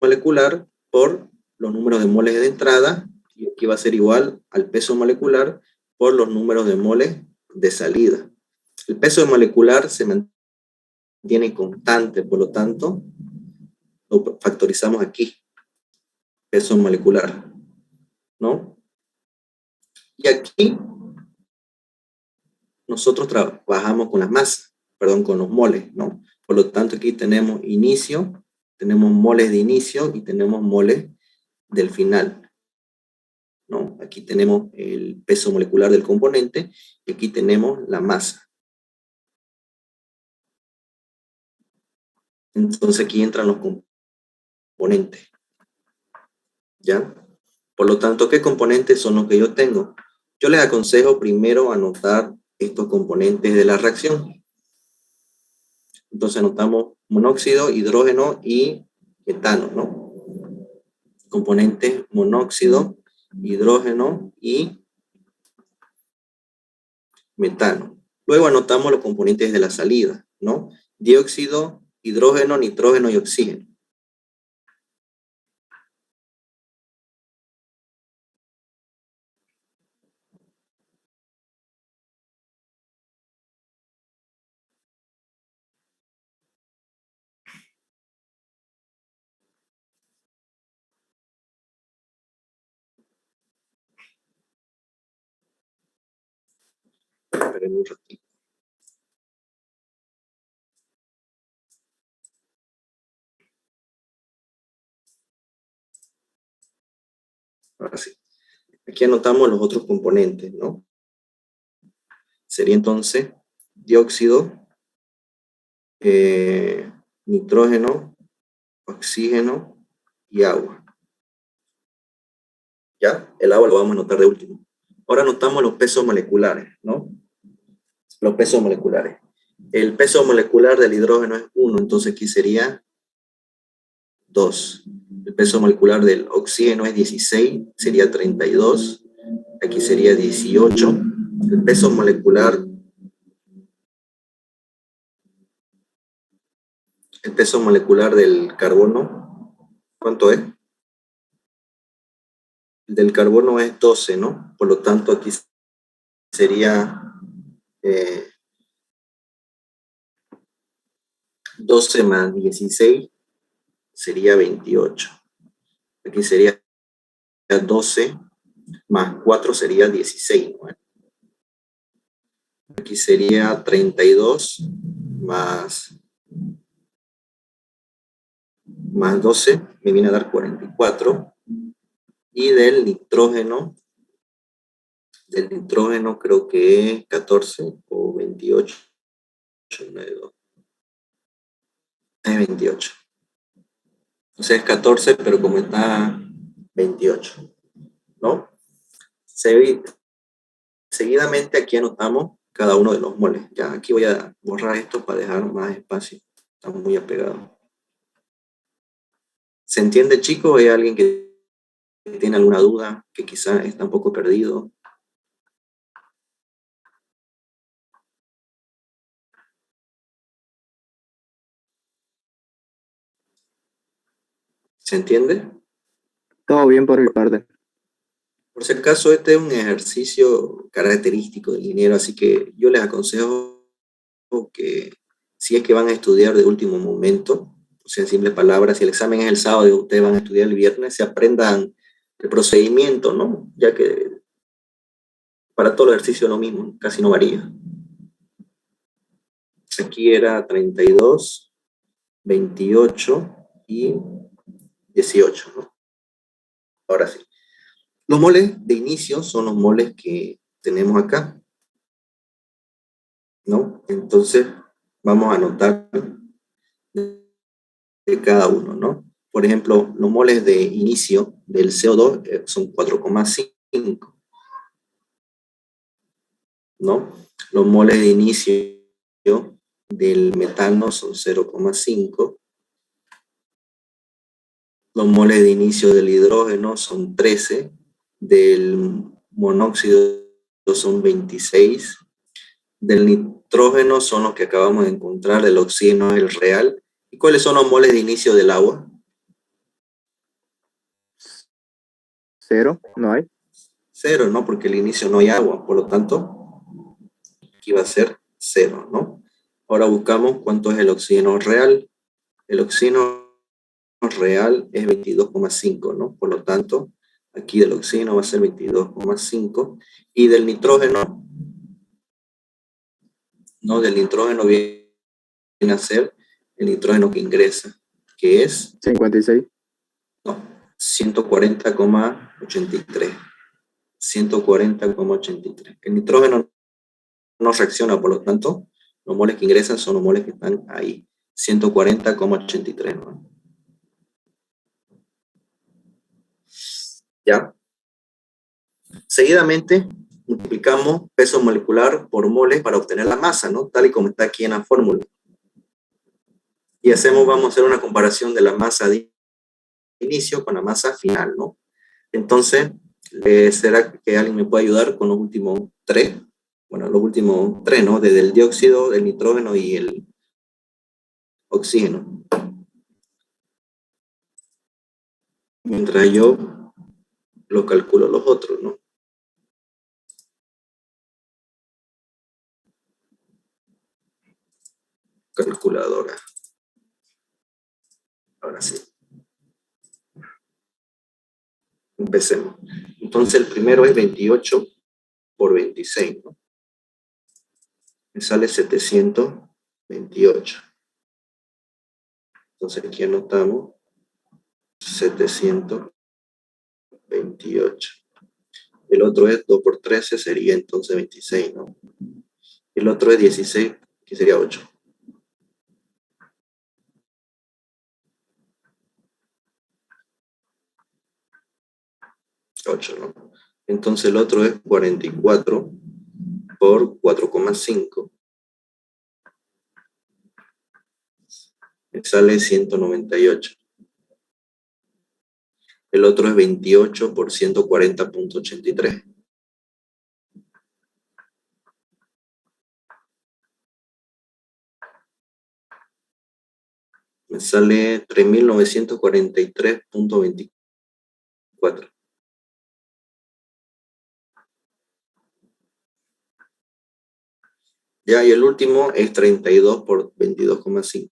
molecular por los números de moles de entrada, y aquí va a ser igual al peso molecular por los números de moles de salida. El peso molecular se mantiene constante, por lo tanto, lo factorizamos aquí, peso molecular, ¿no? Y aquí nosotros trabajamos con las masas, perdón, con los moles, ¿no? Por lo tanto, aquí tenemos inicio, tenemos moles de inicio y tenemos moles del final, ¿no? Aquí tenemos el peso molecular del componente y aquí tenemos la masa. Entonces aquí entran los componentes, ¿ya? Por lo tanto, ¿qué componentes son los que yo tengo? Yo les aconsejo primero anotar estos componentes de la reacción. Entonces anotamos monóxido, hidrógeno y metano, ¿no? Componentes monóxido, hidrógeno y metano. Luego anotamos los componentes de la salida, ¿no? Dióxido, hidrógeno, nitrógeno y oxígeno. Esperen un ratito. Ahora sí. Aquí anotamos los otros componentes, ¿no? Sería entonces dióxido, nitrógeno, oxígeno y agua. ¿Ya? El agua lo vamos a anotar de último. Ahora anotamos los pesos moleculares, ¿no? Los pesos moleculares. El peso molecular del hidrógeno es 1, entonces aquí sería 2. El peso molecular del oxígeno es 16, sería 32. Aquí sería 18. El peso molecular del carbono, ¿cuánto es? El del carbono es 12, ¿no? Por lo tanto, aquí sería 12 más 16 sería 28. Aquí sería 12 más 4 sería 16, ¿no? Aquí sería 32 más 12, me viene a dar 44. Y del nitrógeno creo que es 14 o 28. Es 28. O sea, es 14, pero como está 28, ¿no? Seguidamente aquí anotamos cada uno de los moles. Ya, aquí voy a borrar esto para dejar más espacio. Está muy apegado. ¿Se entiende, chicos? ¿Hay alguien que tiene alguna duda, que quizá está un poco perdido? ¿Se entiende? Todo bien por mi parte. Por si acaso, este es un ejercicio característico del ingeniero, así que yo les aconsejo que si es que van a estudiar de último momento, o sea, en simples palabras, si el examen es el sábado y ustedes van a estudiar el viernes, se aprendan el procedimiento, ¿no? Ya que para todo el ejercicio es lo mismo, casi no varía. Aquí era 32, 28 y 18, ¿no? Ahora sí. Los moles de inicio son los moles que tenemos acá, ¿no? Entonces, vamos a anotar de cada uno, ¿no? Por ejemplo, los moles de inicio del CO2 son 4,5, ¿no? Los moles de inicio del metano son 0,5. Los moles de inicio del hidrógeno son 13. Del monóxido son 26. Del nitrógeno son los que acabamos de encontrar, del oxígeno es el real. ¿Y cuáles son los moles de inicio del agua? 0, no hay. 0, ¿no? Porque al inicio no hay agua, por lo tanto, aquí va a ser 0, ¿no? Ahora buscamos cuánto es el oxígeno real. El oxígeno real es 22,5, ¿no? Por lo tanto, aquí del oxígeno va a ser 22,5. Y del nitrógeno, ¿no? Del nitrógeno viene a ser el nitrógeno que ingresa, que es 56. no, 140,83. 140,83. El nitrógeno no reacciona, por lo tanto, los moles que ingresan son los moles que están ahí. 140,83, ¿no? ¿Ya? Seguidamente, multiplicamos peso molecular por moles para obtener la masa, ¿no? Tal y como está aquí en la fórmula. Y vamos a hacer una comparación de la masa de inicio con la masa final, ¿no? Entonces, ¿será que alguien me puede ayudar con los últimos 3? Bueno, los últimos 3, ¿no? Desde el dióxido, el nitrógeno y el oxígeno. Mientras yo lo calculo los otros, ¿no? Calculadora. Ahora sí. Empecemos. Entonces el primero es 28 por 26, ¿no? Me sale 728. Entonces aquí anotamos 728. El otro es 2 por 13, sería entonces 26, ¿no? El otro es 16, que sería 8. 8, ¿no? Entonces el otro es 44 por 4,5. Me sale 198. El otro es 28 por 140,83. Me sale 3.943,24. Ya, y el último es 32 por 22,5.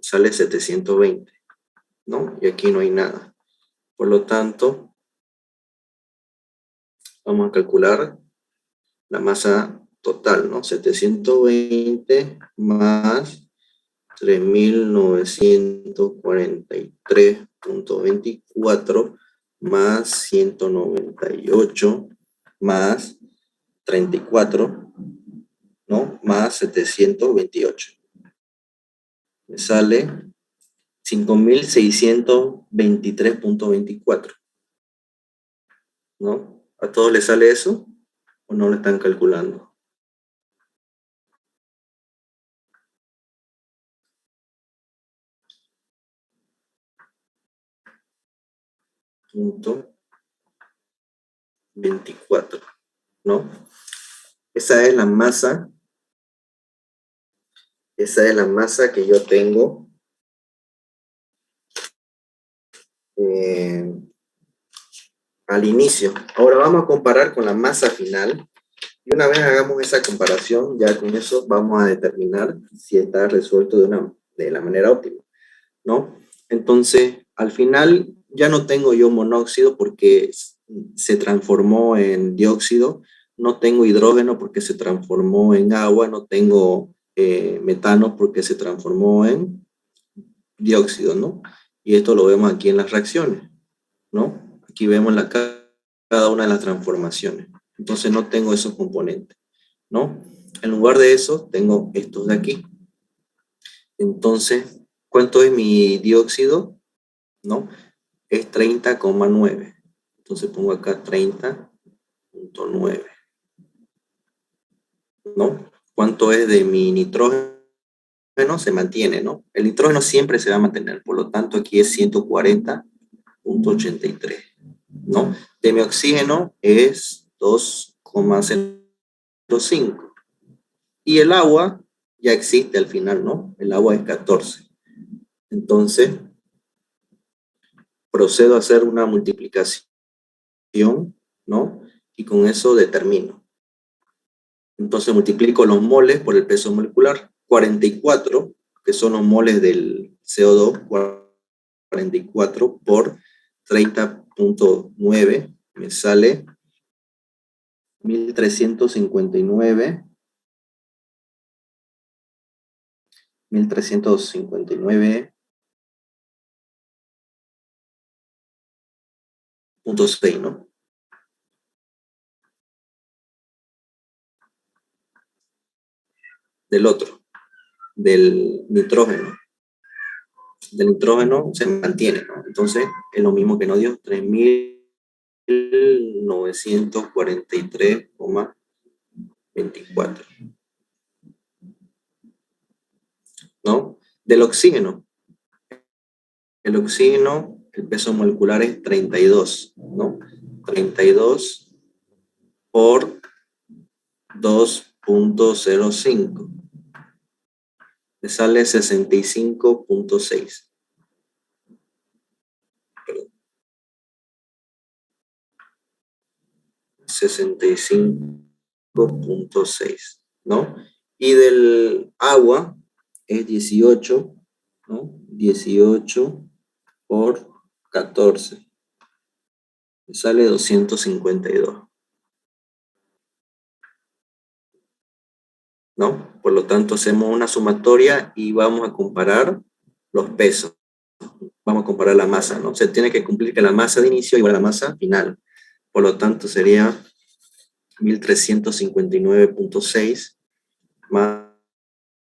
Sale 720, ¿no? Y aquí no hay nada. Por lo tanto, vamos a calcular la masa total, ¿no? 720 más 3.943,24 más 198 más 34, ¿no? Más 728. Me sale 5.623,24, ¿no? ¿A todos les sale eso? ¿O no lo están calculando? Punto 24, ¿no? Esa es la masa. Esa es la masa que yo tengo al inicio. Ahora vamos a comparar con la masa final. Y una vez hagamos esa comparación, ya con eso vamos a determinar si está resuelto de la manera óptima, ¿no? Entonces, al final ya no tengo yo monóxido porque se transformó en dióxido, no tengo hidrógeno porque se transformó en agua, no tengo metano porque se transformó en dióxido, ¿no? Y esto lo vemos aquí en las reacciones, ¿no? Aquí vemos cada una de las transformaciones. Entonces no tengo esos componentes, ¿no? En lugar de eso, tengo estos de aquí. Entonces, ¿cuánto es mi dióxido? ¿No? Es 30,9. Entonces pongo acá 30,9. 0.9. ¿No? ¿Cuánto es de mi nitrógeno? Se mantiene, ¿no? El nitrógeno siempre se va a mantener, por lo tanto aquí es 140.83, ¿no? De mi oxígeno es 2,05. Y el agua ya existe al final, ¿no? El agua es 14. Entonces, procedo a hacer una multiplicación, ¿no? Y con eso determino. Entonces multiplico los moles por el peso molecular. 44, que son los moles del CO2, 44 por 30.9, me sale 1359.6, ¿no? Del otro, del nitrógeno. Del nitrógeno se mantiene, ¿no? Entonces es lo mismo que nos dio 3.943,24, ¿no? Del oxígeno. El oxígeno, el peso molecular es 32, ¿no? 32 por 2.05. Me sale 65.6. 65.6, ¿no? Y del agua es 18, ¿no? 18 por 14. Me sale 252. ¿No? Por lo tanto, hacemos una sumatoria y vamos a comparar los pesos. Vamos a comparar la masa, ¿no? Se tiene que cumplir que la masa de inicio igual a la masa final. Por lo tanto, sería 1359.6 más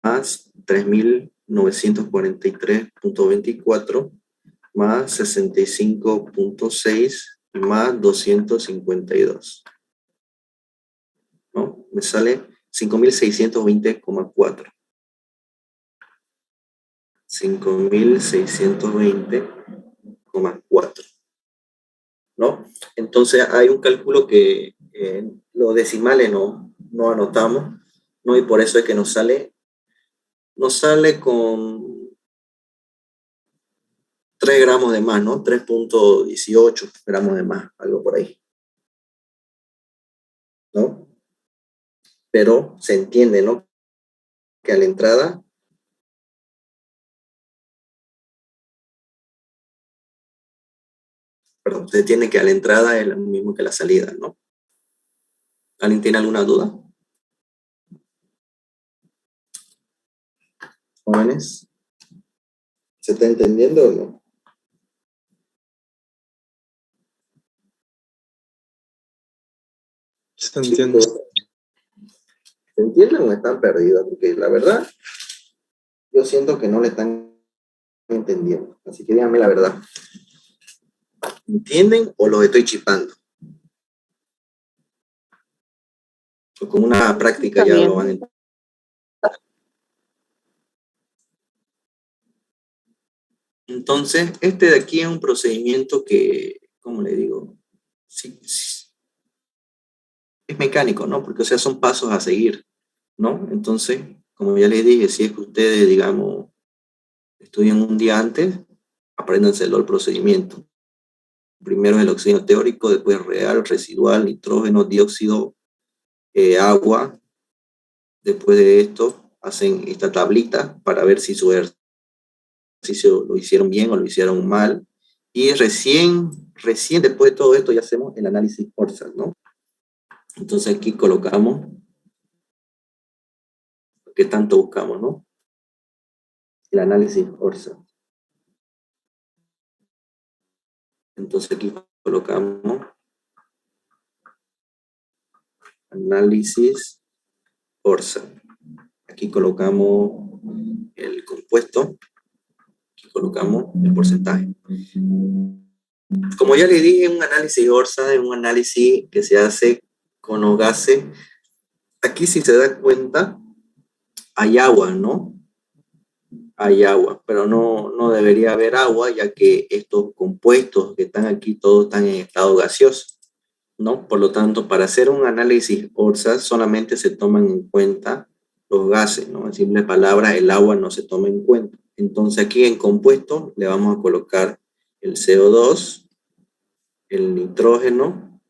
3.943.24 más 65.6 más 252. ¿No? Me sale 5.620,4. 5.620,4. ¿No? Entonces hay un cálculo que los decimales no anotamos, ¿no? Y por eso es que nos sale con 3 gramos de más, ¿no? 3.18 gramos de más, algo por ahí, ¿no? Pero se entiende, ¿no? Que a la entrada se tiene que a la entrada es lo mismo que la salida, ¿no? ¿Alguien tiene alguna duda? Jóvenes, ¿se está entendiendo o no? Se entiende. ¿Se entienden o están perdidos? Porque la verdad, yo siento que no le están entendiendo. Así que díganme la verdad. ¿Entienden o los estoy chipando? O con una práctica ya lo van a entender. Entonces, este de aquí es un procedimiento que, ¿cómo le digo? Sí, es mecánico, ¿no? Porque, o sea, son pasos a seguir, ¿no? Entonces, como ya les dije, si es que ustedes, digamos, estudian un día antes, apréndanselo el procedimiento. Primero es el oxígeno teórico, después real, residual, nitrógeno, dióxido, agua. Después de esto, hacen esta tablita para ver si su ejercicio lo hicieron bien o lo hicieron mal. Y recién después de todo esto ya hacemos el análisis Orsa, ¿no? Entonces aquí colocamos qué tanto buscamos, ¿no? El análisis Orsa. Entonces aquí colocamos análisis Orsa. Aquí colocamos el compuesto. Aquí colocamos el porcentaje. Como ya le dije, un análisis Orsa es un análisis que se hace con los gases. Aquí, si se da cuenta, hay agua, ¿no? Hay agua, pero no debería haber agua, ya que estos compuestos que están aquí todos están en estado gaseoso, ¿no? Por lo tanto, para hacer un análisis ORSA solamente se toman en cuenta los gases, ¿no? En simples palabras, el agua no se toma en cuenta. Entonces aquí en compuesto le vamos a colocar el CO2, el nitrógeno,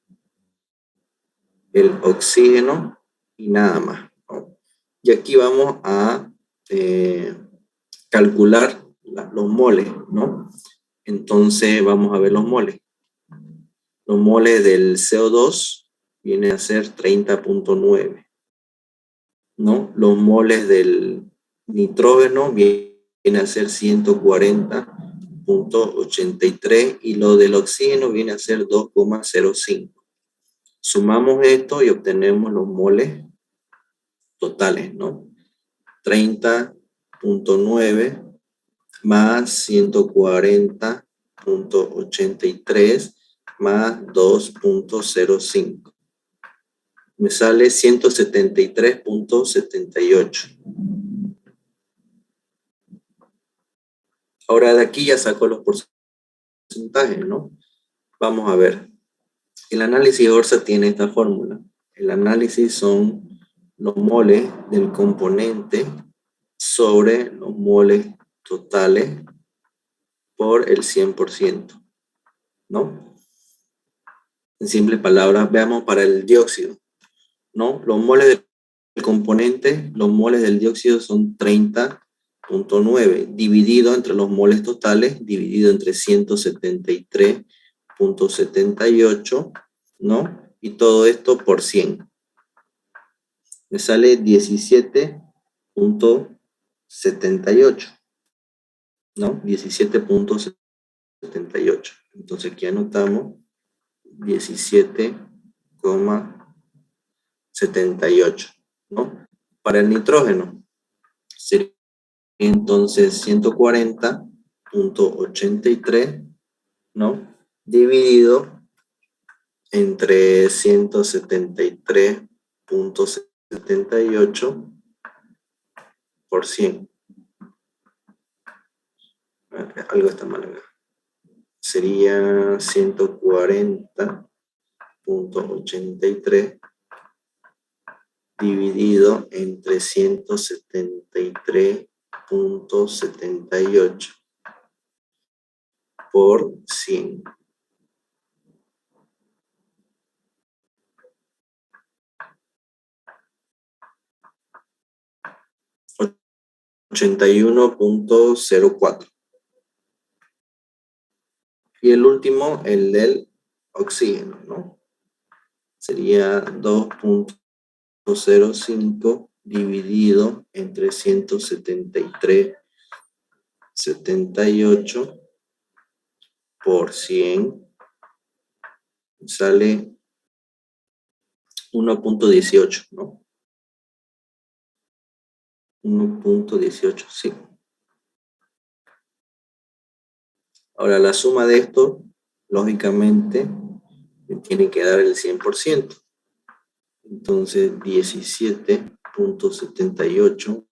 el oxígeno y nada más, ¿no? Y aquí vamos a calcular los moles, ¿no? Entonces vamos a ver los moles. Los moles del CO2 viene a ser 30.9, ¿no? Los moles del nitrógeno viene a ser 140.83 y lo del oxígeno viene a ser 2,05. Sumamos esto y obtenemos los moles totales, ¿no? 30.9 más 140.83 más 2,05. Me sale 173.78. Ahora de aquí ya saco los porcentajes, ¿no? Vamos a ver. El análisis ORSA tiene esta fórmula. El análisis son los moles del componente sobre los moles totales por el 100%, ¿no? En simples palabras, veamos para el dióxido, ¿no? Los moles del componente, los moles del dióxido son 30.9, dividido entre los moles totales, dividido entre 173.78, ¿no? Y todo esto por 100. Me sale 17.78, ¿no? 17.78. Entonces aquí anotamos 17,78, ¿no? Para el nitrógeno sería entonces 140.83, ¿no? Dividido entre 173.78 por 100. Algo está mal acá. Sería 140.83 dividido entre 173.78 por 100. $81.04. Y el último, el del oxígeno, ¿no? Sería 2.05 dividido entre 173.78 por 100. Sale 1.18, ¿no? 1.18, sí. Ahora, la suma de esto, lógicamente, me tiene que dar el 100%. Entonces, 17.78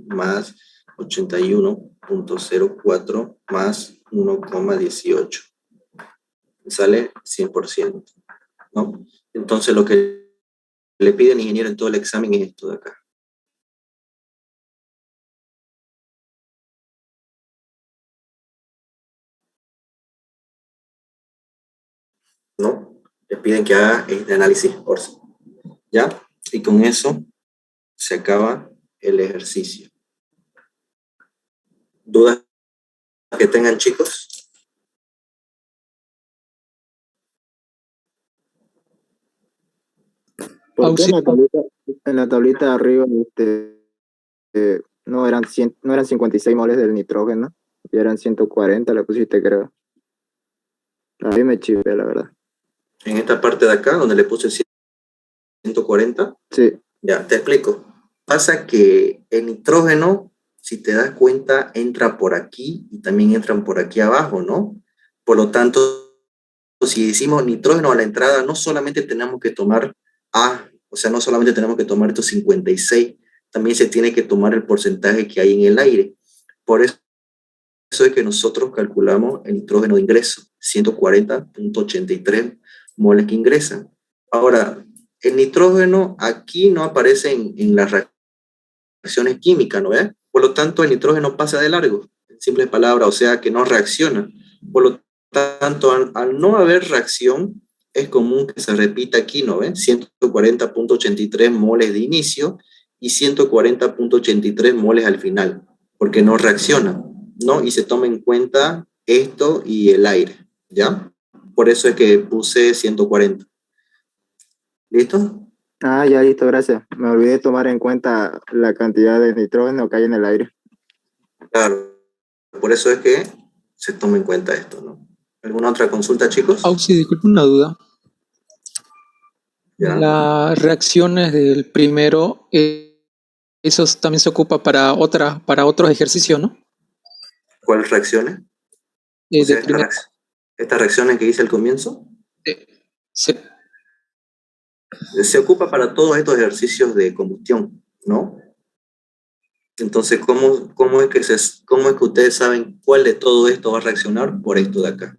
más 81.04 más 1,18. Sale 100%, ¿no? Entonces, lo que le pide el ingeniero en todo el examen es esto de acá. ¿No? Les piden que haga este análisis ORSA, ¿ya? Y con eso se acaba el ejercicio. ¿Dudas que tengan, chicos? ¿Por qué en la tablita de arriba no eran 56 moles del nitrógeno? Y eran 140, le pusiste, creo. A mí me chivé, la verdad. En esta parte de acá, donde le puse 140. Sí. Ya, te explico. Pasa que el nitrógeno, si te das cuenta, entra por aquí y también entran por aquí abajo, ¿no? Por lo tanto, si decimos nitrógeno a la entrada, no solamente tenemos que tomar o sea, no solamente tenemos que tomar estos 56, también se tiene que tomar el porcentaje que hay en el aire. Por eso es que nosotros calculamos el nitrógeno de ingreso, 140.83 moles que ingresan. Ahora, el nitrógeno aquí no aparece en las reacciones químicas, ¿no ves? Por lo tanto, el nitrógeno pasa de largo, en simples palabras, o sea que no reacciona. Por lo tanto, al no haber reacción, es común que se repita aquí, ¿no ves? 140.83 moles de inicio y 140.83 moles al final, porque no reacciona, ¿no? Y se toma en cuenta esto y el aire, ¿ya? Por eso es que puse 140. ¿Listo? Ah, ya listo, gracias. Me olvidé de tomar en cuenta la cantidad de nitrógeno que hay en el aire. Claro. Por eso es que se toma en cuenta esto, ¿no? ¿Alguna otra consulta, chicos? Auxi, disculpe una duda. Ya. Las reacciones del primero, eso también se ocupa para otros ejercicios, ¿no? ¿Cuáles reacciones? O sea, estas reacciones que hice al comienzo, se- se ocupa para todos estos ejercicios de combustión, ¿no? Entonces, ¿cómo es que ustedes saben cuál de todo esto va a reaccionar por esto de acá?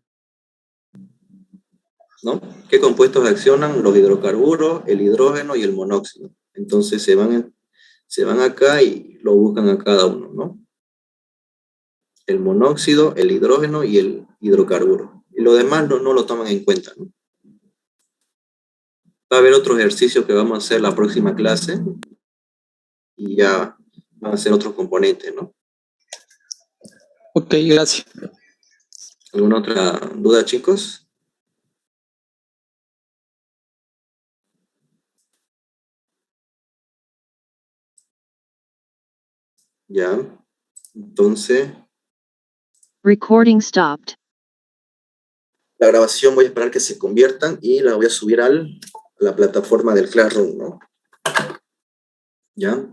¿No? ¿Qué compuestos reaccionan? Los hidrocarburos, el hidrógeno y el monóxido. Entonces se van acá y lo buscan a cada uno, ¿no? El monóxido, el hidrógeno y el hidrocarburo. Y lo demás no lo toman en cuenta, ¿no? Va a haber otro ejercicio que vamos a hacer la próxima clase y ya van a ser otros componentes, ¿no? Ok, gracias. ¿Alguna otra duda, chicos? Ya. Entonces, Recording stopped. la grabación voy a esperar que se conviertan y la voy a subir a la plataforma del Classroom, ¿no? ¿Ya?